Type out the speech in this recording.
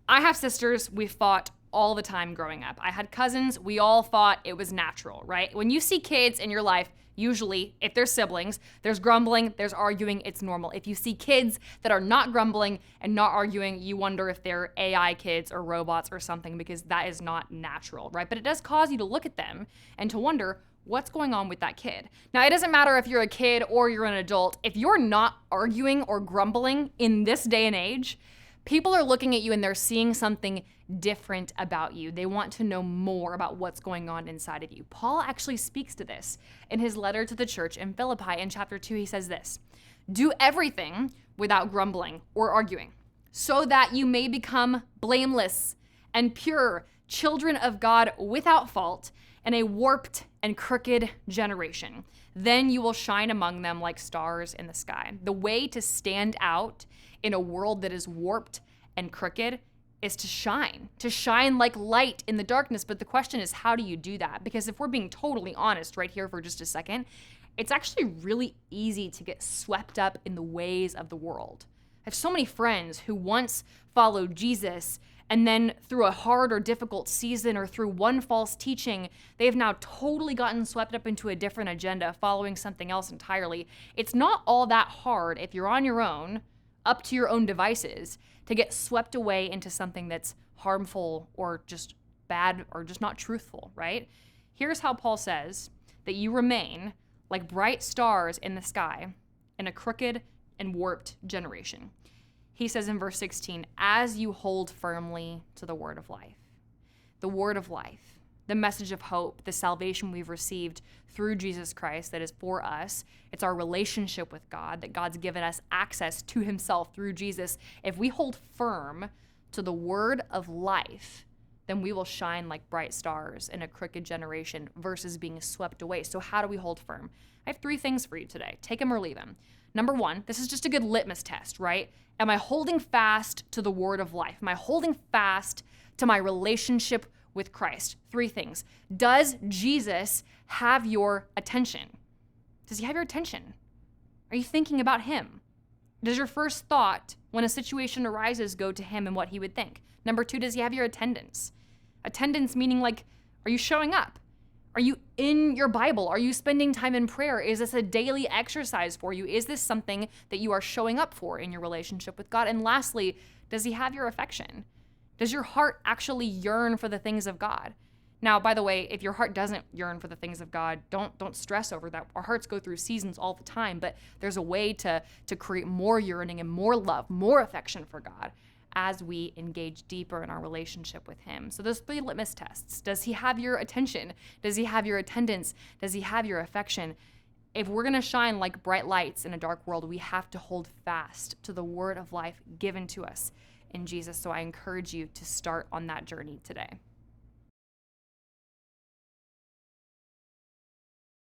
I have sisters. We fought all the time growing up. I had cousins. We all fought. It was natural, right? When you see kids in your life, usually, if they're siblings, there's grumbling, there's arguing, it's normal. If you see kids that are not grumbling and not arguing, you wonder if they're AI kids or robots or something, because that is not natural, right? But it does cause you to look at them and to wonder, what's going on with that kid? Now, it doesn't matter if you're a kid or you're an adult. If you're not arguing or grumbling in this day and age, people are looking at you and they're seeing something different about you. They want to know more about what's going on inside of you. Paul actually speaks to this in his letter to the church in Philippi. In chapter 2, he says this: "Do everything without grumbling or arguing, so that you may become blameless and pure, children of God without fault, in a warped and crooked generation. Then you will shine among them like stars in the sky." The way to stand out in a world that is warped and crooked is to shine like light in the darkness. But the question is, how do you do that? Because if we're being totally honest right here for just a second, it's actually really easy to get swept up in the ways of the world. I have so many friends who once followed Jesus, and then through a hard or difficult season or through one false teaching, they have now totally gotten swept up into a different agenda, following something else entirely. It's not all that hard if you're on your own, up to your own devices, to get swept away into something that's harmful or just bad or just not truthful, right? Here's how Paul says that you remain like bright stars in the sky in a crooked and warped generation. He says in verse 16, "As you hold firmly to the word of life." The word of life, the message of hope, the salvation we've received through Jesus Christ that is for us. It's our relationship with God, that God's given us access to himself through Jesus. If we hold firm to the word of life, then we will shine like bright stars in a crooked generation versus being swept away. So how do we hold firm? I have 3 things for you today. Take them or leave them. Number 1, this is just a good litmus test, right? Am I holding fast to the word of life? Am I holding fast to my relationship with Christ? 3 things. Does Jesus have your attention? Does he have your attention? Are you thinking about him? Does your first thought when a situation arises go to him and what he would think? Number 2, does he have your attendance? Attendance meaning, like, are you showing up? Are you in your Bible? Are you spending time in prayer? Is this a daily exercise for you? Is this something that you are showing up for in your relationship with God? And lastly, does he have your affection? Does your heart actually yearn for the things of God? Now, by the way, if your heart doesn't yearn for the things of God, don't stress over that. Our hearts go through seasons all the time, but there's a way to create more yearning and more love, more affection for God as we engage deeper in our relationship with him. So those 3 litmus tests. Does he have your attention? Does he have your attendance? Does he have your affection? If we're going to shine like bright lights in a dark world, we have to hold fast to the word of life given to us in Jesus. So I encourage you to start on that journey today.